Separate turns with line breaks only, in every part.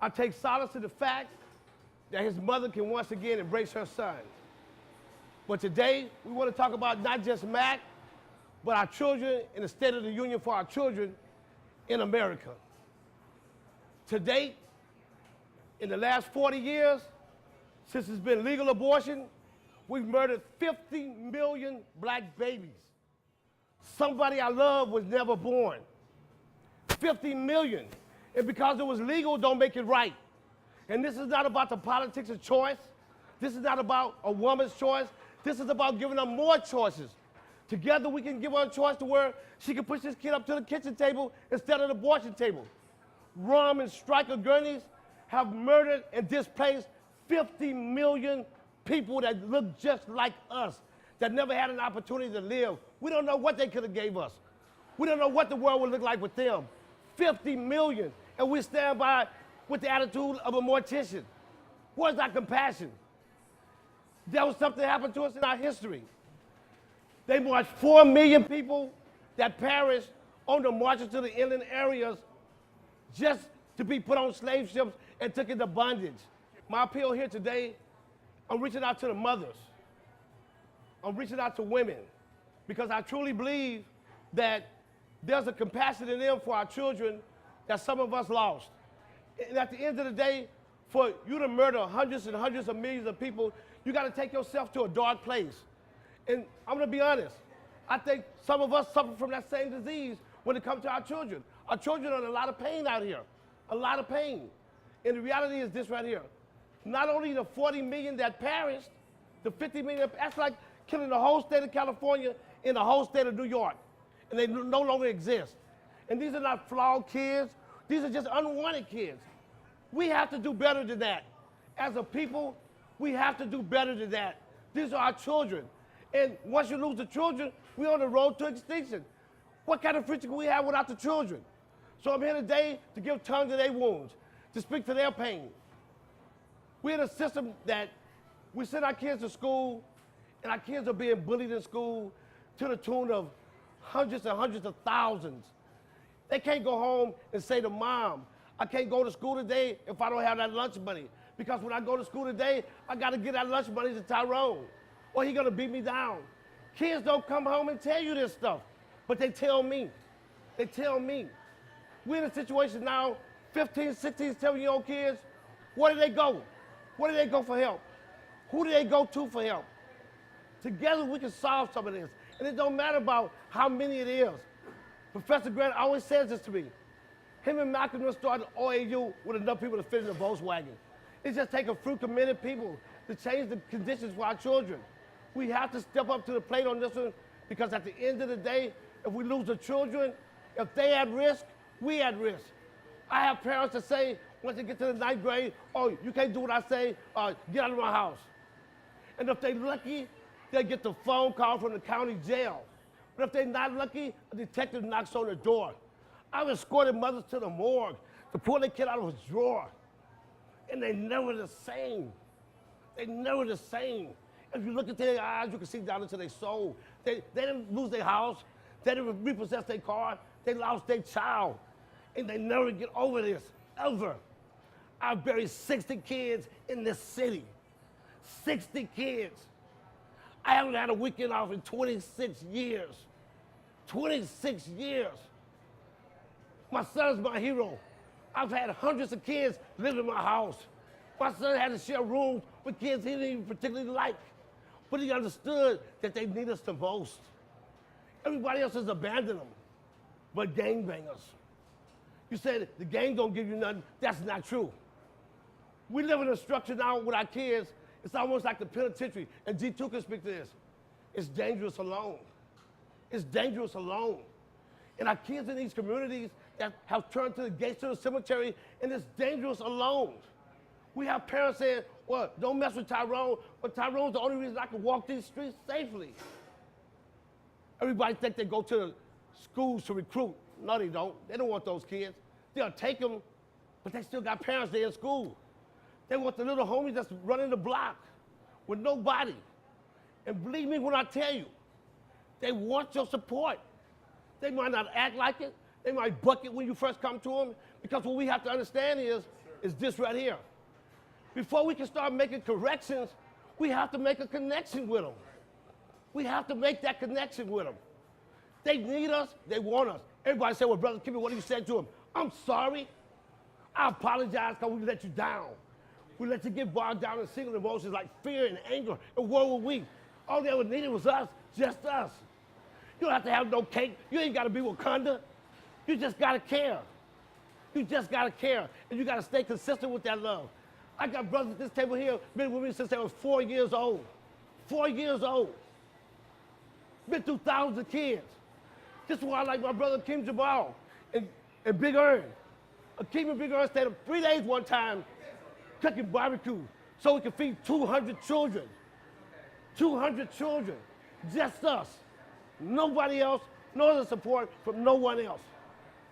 I take solace in the fact that his mother can once again embrace her son. But today, we want to talk about not just Mac, but our children and the State of the Union for our children in America. To date, in the last 40 years, since it's been legal abortion, we've murdered 50 million black babies. Somebody I love was never born. 50 million. And because it was legal, don't make it right. And this is not about the politics of choice. This is not about a woman's choice. This is about giving her more choices. Together we can give her a choice to where she can push this kid up to the kitchen table instead of the abortion table. Rum and Stryker gurneys have murdered and displaced 50 million people that look just like us, that never had an opportunity to live. We don't know what they could have gave us. We don't know what the world would look like with them. 50 million, and we stand by with the attitude of a mortician. Where's our compassion? There was something that happened to us in our history. They marched 4 million people that perished on the marches to the inland areas just to be put on slave ships and took into bondage. My appeal here today, I'm reaching out to the mothers. I'm reaching out to women because I truly believe that there's a compassion in them for our children that some of us lost. And at the end of the day, for you to murder hundreds and hundreds of millions of people, you got to take yourself to a dark place. And I'm going to be honest. I think some of us suffer from that same disease when it comes to our children. Our children are in a lot of pain out here, a lot of pain. And the reality is this right here. Not only the 40 million that perished, the 50 million, that's like killing the whole state of California and the whole state of New York. And they no longer exist. And these are not flawed kids. These are just unwanted kids. We have to do better than that. As a people, we have to do better than that. These are our children. And once you lose the children, we're on the road to extinction. What kind of future can we have without the children? So I'm here today to give tongue to their wounds, to speak to their pain. We're in a system that we send our kids to school, and our kids are being bullied in school to the tune of hundreds and hundreds of thousands. They can't go home and say to mom, I can't go to school today if I don't have that lunch money. Because when I go to school today, I got to get that lunch money to Tyrone, or he's going to beat me down. Kids don't come home and tell you this stuff, but they tell me. They tell me. We're in a situation now, 15, 16, 17-year-old kids, where do they go? Where do they go for help? Who do they go to for help? Together we can solve some of this. And it don't matter about how many it is. Professor Grant always says this to me. Him and Malcolm started OAU with enough people to fit in the Volkswagen. It's just taking a few committed people to change the conditions for our children. We have to step up to the plate on this one because at the end of the day, if we lose the children, if they at risk, we at risk. I have parents that say, once they get to the 9th grade, oh, you can't do what I say, get out of my house. And if they're lucky, they get the phone call from the county jail. But if they're not lucky, a detective knocks on the door. I've escorted mothers to the morgue to pull their kid out of his drawer. And they're never the same. They're never the same. If you look into their eyes, you can see down into their soul. They didn't lose their house. They didn't repossess their car. They lost their child. And they never get over this, ever. I've buried 60 kids in this city. 60 kids. I haven't had a weekend off in 26 years. 26 years. My son's my hero. I've had hundreds of kids live in my house. My son had to share rooms with kids he didn't even particularly like. But he understood that they need us the most. Everybody else has abandoned them, but gangbangers. You said the gang don't give you nothing. That's not true. We live in a structure now with our kids. It's almost like the penitentiary, and G2 can speak to this. It's dangerous alone. It's dangerous alone. And our kids in these communities that have turned to the gates of the cemetery, and it's dangerous alone. We have parents saying, well, don't mess with Tyrone, but Tyrone's the only reason I can walk these streets safely. Everybody think they go to the schools to recruit. No, they don't. They don't want those kids. They'll take them, but they still got parents there in school. They want the little homies that's running the block with nobody. And believe me when I tell you, they want your support. They might not act like it. They might buck it when you first come to them. Because what we have to understand is is this right here. Before we can start making corrections, we have to make a connection with them. We have to make that connection with them. They need us, they want us. Everybody say, well, Brother Kemet, what do you say to them? I'm sorry. I apologize because we let you down. We let you get bogged down in single emotions like fear and anger. And where were we? All they ever needed was us, just us. You don't have to have no cake. You ain't got to be Wakanda. You just got to care. You just got to care. And you got to stay consistent with that love. I got brothers at this table here, been with me since they were 4 years old. 4 years old. Been through thousands of kids. This is why I like my brother Akeem Jabal and Big Earn. Akeem and Big Earn stayed up 3 days one time cooking barbecue so we could feed 200 children. 200 children. Just us. Nobody else, no other support from no one else.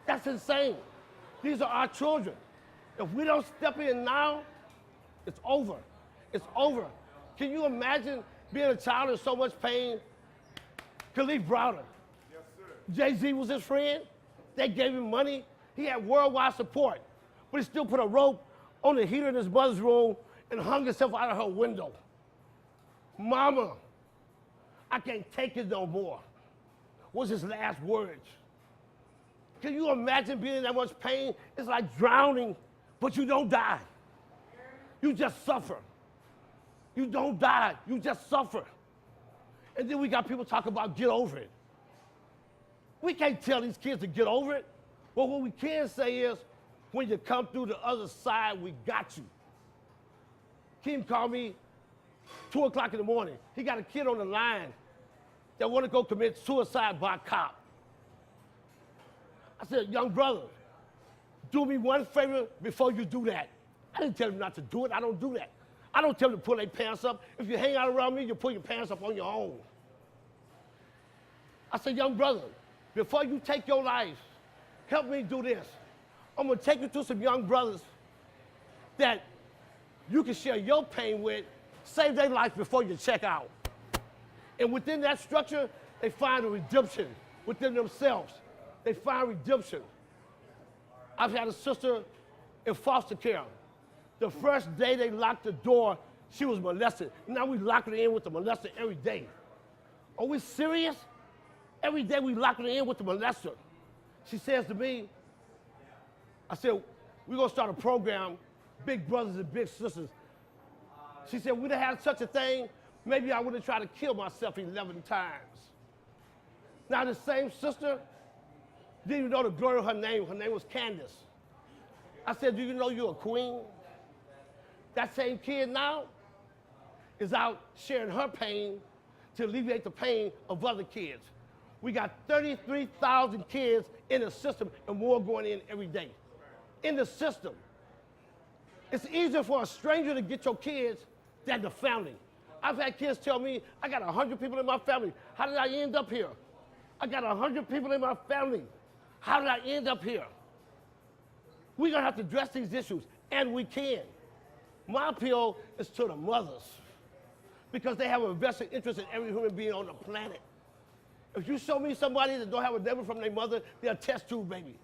That's insane. These are our children. If we don't step in now, it's over. It's over. Can you imagine being a child in so much pain? Khalif Browder. Yes, sir. Jay-Z was his friend. They gave him money. He had worldwide support. But he still put a rope on the heater in his mother's room and hung himself out of her window. Mama, I can't take it no more, was his last words. Can you imagine being in that much pain? It's like drowning, but you don't die. You just suffer. You don't die, you just suffer. And then we got people talking about get over it. We can't tell these kids to get over it. But what we can say is, when you come through the other side, we got you. Kim called me 2 o'clock in the morning. He got a kid on the line that want to go commit suicide by a cop. I said, young brother, do me one favor before you do that. I didn't tell him not to do it. I don't do that. I don't tell them to pull their pants up. If you hang out around me, you pull your pants up on your own. I said, young brother, before you take your life, help me do this. I'm gonna take you to some young brothers that you can share your pain with, save their life before you check out. And within that structure, they find a redemption within themselves. They find redemption. I've had a sister in foster care. The first day they locked the door, she was molested. Now we lock her in with the molester every day. Are we serious? Every day we lock her in with the molester. She says to me, I said, we're gonna start a program, Big Brothers and Big Sisters. She said, we'd have had such a thing, maybe I would have tried to kill myself 11 times. Now the same sister, didn't even know the glory of her name. Her name was Candace. I said, do you know you're a queen? That same kid now is out sharing her pain to alleviate the pain of other kids. We got 33,000 kids in the system and more going in every day. In the system. It's easier for a stranger to get your kids than the family. I've had kids tell me, I got 100 people in my family. How did I end up here? I got 100 people in my family. How did I end up here? We're gonna have to address these issues, and we can. My appeal is to the mothers, because they have a vested interest in every human being on the planet. If you show me somebody that don't have a neighbor from their mother, they're a test tube baby.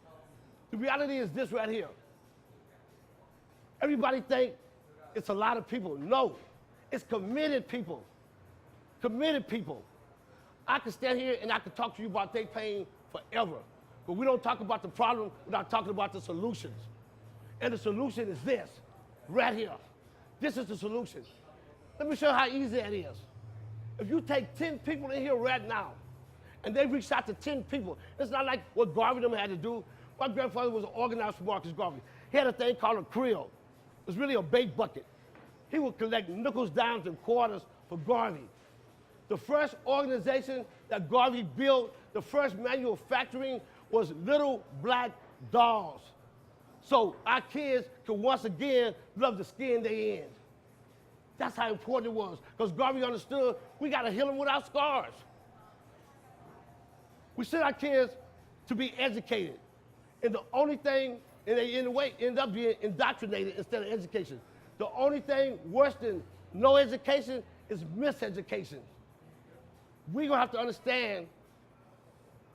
The reality is this right here. Everybody think it's a lot of people. No, it's committed people. Committed people. I can stand here and I can talk to you about their pain forever, but we don't talk about the problem without talking about the solutions. And the solution is this, right here. This is the solution. Let me show you how easy that is. If you take 10 people in here right now, and they reached out to 10 people, it's not like what Garvey them had to do. My grandfather was an organizer for Marcus Garvey. He had a thing called a creel. It was really a bait bucket. He would collect nickels, dimes, and quarters for Garvey. The first organization that Garvey built, the first manufacturing, was Little Black Dolls. So our kids could once again love the skin they in. That's how important it was, because Garvey understood we gotta heal them with our scars. We send our kids to be educated, and the only thing, and they in a way end up being indoctrinated instead of education. The only thing worse than no education is miseducation. We're gonna have to understand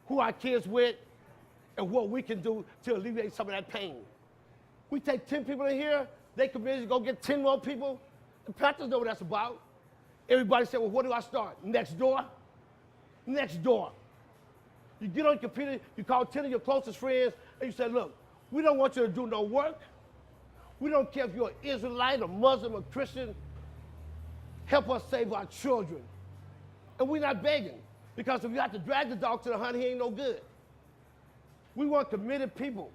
who our kids with and what we can do to alleviate some of that pain. We take 10 people in here, they convince you to go get 10 more people. The pastors know what that's about. Everybody said, well, where do I start? Next door? Next door. You get on your computer, you call 10 of your closest friends, and you say, look, we don't want you to do no work. We don't care if you're an Israelite, a Muslim, a Christian. Help us save our children. And we're not begging, because if you have to drag the dog to the hunt, he ain't no good. We want committed people,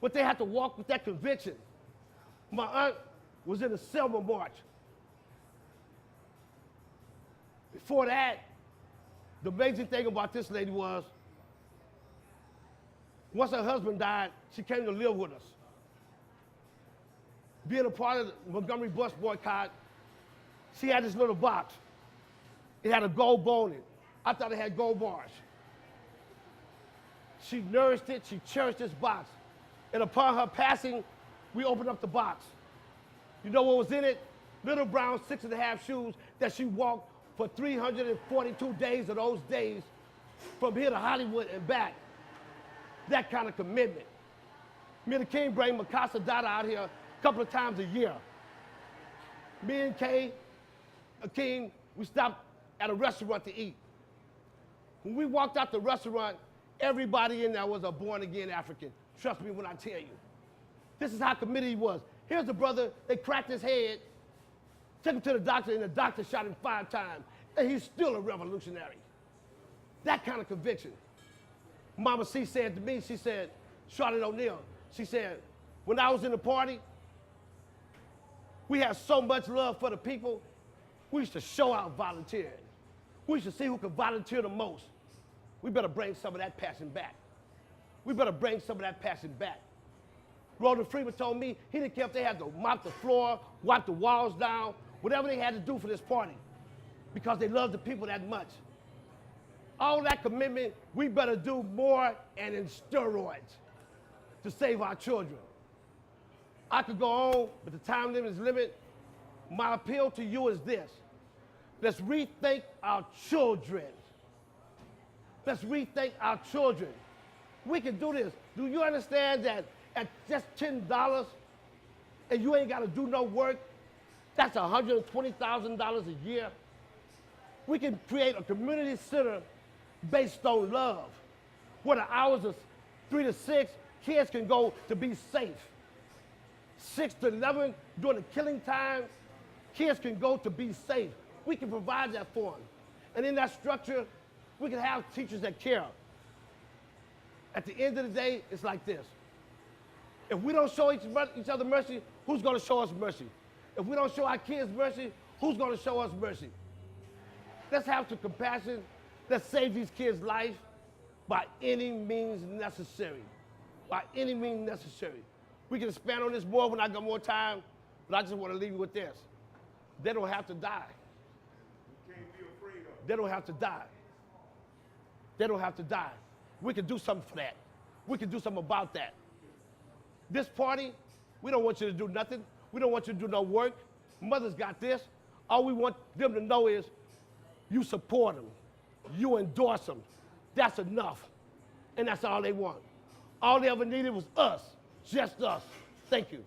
but they have to walk with that conviction. My aunt was in the Selma March. Before that, the amazing thing about this lady was, once her husband died, she came to live with us. Being a part of the Montgomery bus boycott, she had this little box. It had a gold bone in it. I thought it had gold bars. She nourished it, she cherished this box. And upon her passing, we opened up the box. You know what was in it? Little brown 6.5 shoes that she walked for 342 days of those days from here to Hollywood and back. That kind of commitment. Me and the King bring Mikasa Dada out here a couple of times a year. Me and Kay, King, we stopped at a restaurant to eat. When we walked out the restaurant, everybody in there was a born-again African. Trust me when I tell you. This is how committed he was. Here's a brother, they cracked his head, took him to the doctor, and the doctor shot him 5 times, and he's still a revolutionary. That kind of conviction. Mama C said to me, she said, Charlotte O'Neal, she said, when I was in the party, we had so much love for the people, we used to show out volunteering. We used to see who could volunteer the most. We better bring some of that passion back. We better bring some of that passion back. Roland Freeman told me he didn't care if they had to mop the floor, wipe the walls down, whatever they had to do for this party, because they loved the people that much. All that commitment, we better do more and in steroids to save our children. I could go on, but the time limit is limited. My appeal to you is this. Let's rethink our children. Let's rethink our children. We can do this. Do you understand that at just $10 and you ain't got to do no work, that's $120,000 a year? We can create a community center based on love, where the hours of 3 to 6, kids can go to be safe. 6 to 11, during the killing time, kids can go to be safe. We can provide that for them. And in that structure, we can have teachers that care. At the end of the day, it's like this. If we don't show each other mercy, who's going to show us mercy? If we don't show our kids mercy, who's going to show us mercy? Let's have some compassion. Let's save these kids' life by any means necessary. By any means necessary. We can expand on this more when I got more time, but I just want to leave you with this. They don't have to die.
You can't be afraid of it.
They don't have to die. They don't have to die. We can do something for that. We can do something about that. This party, we don't want you to do nothing. We don't want you to do no work. Mother's got this. All we want them to know is you support them. You endorse them. That's enough. And that's all they want. All they ever needed was us, just us. Thank you.